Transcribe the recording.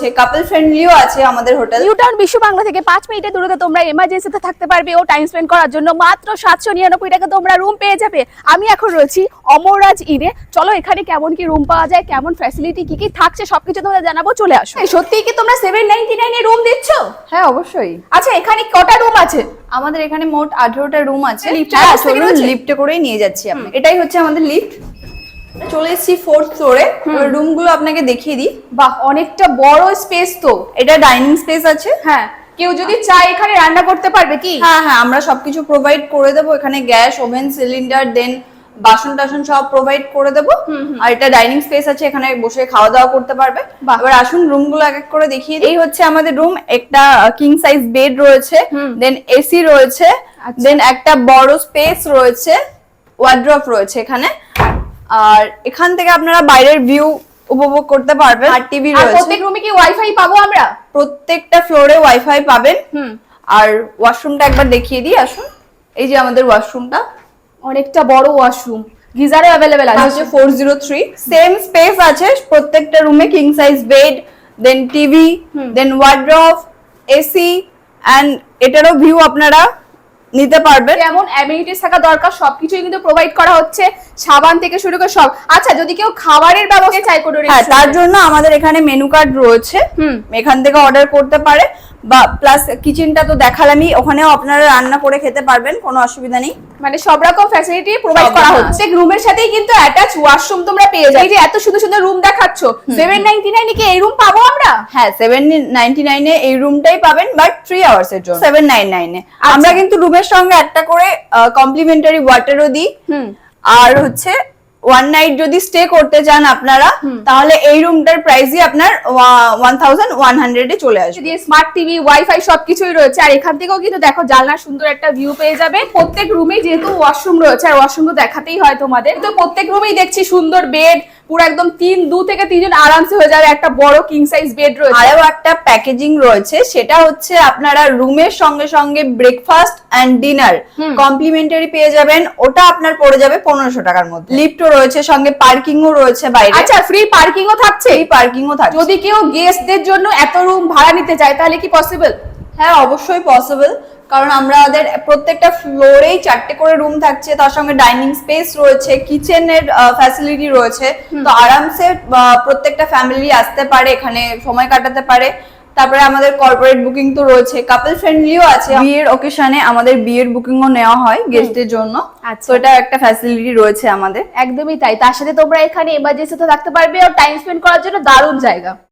রয়েছে, কাপল ফ্রেন্ডলিও আছে আমাদের হোটেল। নিউ টাউন বিশ্ব বাংলা থেকে 5 মিনিটের দূরত্বে তোমরা এমার্জেন্সিতে থাকতে পারবে ও টাইম স্পেন্ড করার জন্য মাত্র 799 টাকা তোমরা রুম পেয়ে যাবে। আমি এখন রয়েছি অমররাজ ইনে। চলো এখানে কেমন কি রুম পাওয়া যায়, কেমন ফ্যাসিলিটি কি কি থাকছে সবকিছু তোমাদের জানাবো, চলে আসো। সত্যিই কি তোমরা 799 এ রুম দিচ্ছ? হ্যাঁ অবশ্যই। আচ্ছা এখানে কটা রুম আছে? আমাদের এখানে মোট 18টা রুম আছে। হ্যাঁ, লিফটে করেই নিয়ে যাচ্ছি আপনি। এটাই হচ্ছে আমাদের লিফট। চলে এসেছি 4th ফ্লোরে। রুমগুলো আপনাকে দেখিয়ে দিই। বাহ, অনেকটা বড় স্পেস তো। এটা ডাইনিং স্পেস আছে। হ্যাঁ, কেউ যদি চায় এখানে রান্না করতে পারবে কি? হ্যাঁ হ্যাঁ, আমরা সবকিছু প্রোভাইড করে দেবো। এখানে গ্যাস, ওভেন, সিলিন্ডার, দেন বাসন টাসন সব প্রোভাইড করে দেবো। আর এটা ডাইনিং স্পেস আছে, এখানে বসে খাওয়া দাওয়া করতে পারবে। এবার আসুন রুমগুলো এক এক করে দেখিয়ে দিই। এই হচ্ছে আমাদের রুম। একটা কিং সাইজ বেড রয়েছে, দেন এসি রয়েছে, দেন একটা বড় স্পেস রয়েছে, ওয়ার্ড্রপ রয়েছে এখানে। আর এখান থেকে আপনারা বাইরের ভিউ উপভোগ করতে পারবেন। আর টিভি রয়েছে। প্রত্যেক রুমে কি ওয়াইফাই পাবো আমরা? প্রত্যেকটা ফ্লোরে ওয়াইফাই পাবেন। আর ওয়াশরুমটা একবার দেখিয়ে দিই, আসুন। এই যে আমাদের ওয়াশরুমটা, অনেকটা বড় ওয়াশরুম, গিজারও अवेलेबल আছে। 403 সেম স্পেস আছে প্রত্যেকটা রুমে। King size bed, then TV, then wardrobe, AC, and এটারও ভিউ আপনারা নিতে পারবেন। যেমন অ্যামিনিটিস থাকা দরকার সবকিছুই কিন্তু প্রোভাইড করা হচ্ছে, সাবান থেকে শুরু করে সব। আচ্ছা যদি কেউ খাবারের ব্যবস্থা চাই কোনো, হ্যাঁ তার জন্য আমাদের এখানে মেনু কার্ড রয়েছে, এখান থেকে অর্ডার করতে পারে। বা প্লাস কিচেনটা তো দেখালামই, ওখানেও আপনারা রান্না করে খেতে পারবেন, কোনো অসুবিধা নেই। মানে সব রকম ফ্যাসিলিটি প্রোভাইড করা হচ্ছে। রুমের সাথেই কিন্তু অ্যাটাচ ওয়াশরুম তোমরা পেয়ে যাবে। এই যে এত সুন্দর সুন্দর রুম দেখাচ্ছো, 799 এ কি এই রুম পাবো আমরা? হ্যাঁ 799 এ এই রুমটাই পাবেন, বাট 3 আওয়ার্স এর জন্য 799 এ। আমরা কিন্তু রুমের সঙ্গে একটা করে কমপ্লিমেন্টারি ওয়াটারও দিই। আর হচ্ছে ওয়ান নাইট যদি স্টে করতে চান আপনারা, তাহলে এই রুমটার প্রাইসই আপনার 1100 এ চলে আসবে। দিয়ে স্মার্ট টিভি, ওয়াইফাই সবকিছুই রয়েছে। আর এখান থেকেও কিন্তু দেখো জানলার সুন্দর একটা ভিউ পেয়ে যাবে। প্রত্যেক রুমে যেহেতু ওয়াশরুম রয়েছে, আর ওয়াশরুম তো দেখাতেই হয় তোমাদের, তো প্রত্যেক রুমেই দেখছি সুন্দর বেড, পুরো একদম 2 থেকে 3 জন আরামসে হয়ে যাবে। একটা বড় কিং সাইজ বেড রয়েছে। আরও একটা প্যাকেজিং রয়েছে, সেটা হচ্ছে আপনারা রুমের সঙ্গে সঙ্গে ব্রেকফাস্ট এন্ড ডিনার কমপ্লিমেন্টারি পেয়ে যাবেন। ওটা আপনার পড়ে যাবে 1500 টাকার মধ্যে। লিফটও রয়েছে, সঙ্গে পার্কিংও রয়েছে বাইরে। আচ্ছা ফ্রি পার্কিংও থাকছে? এই পার্কিংও থাকছে। যদি কেউ গেস্টদের জন্য এত রুম ভাড়া নিতে চায় তাহলে কি পসিবল? হ্যাঁ অবশ্যই পসিবল, কারণ আমাদের প্রত্যেকটা ফ্লোরেই 4টে করে রুম থাকছে, তার সঙ্গে ডাইনিং স্পেস রয়েছে, কিচেনের ফ্যাসিলিটি রয়েছে। তো আরামসে প্রত্যেকটা ফ্যামিলি আসতে পারে, এখানে সময় কাটাতে পারে। তারপরে আমাদের কর্পোরেট বুকিং তো রয়েছে, কাপল ফ্রেন্ডলিও আছে। বিয়ের অকেশনে আমাদের বিয়ের বুকিংও নেওয়া হয় গেস্টদের জন্য। তো এটা একটা ফ্যাসিলিটি রয়েছে আমাদের। একদমই তাই। তার সাথে তোমরা এখানে এমার্জেন্সিতে থাকতে পারবে আর টাইম স্পেন্ড করার জন্য দারুণ জায়গা।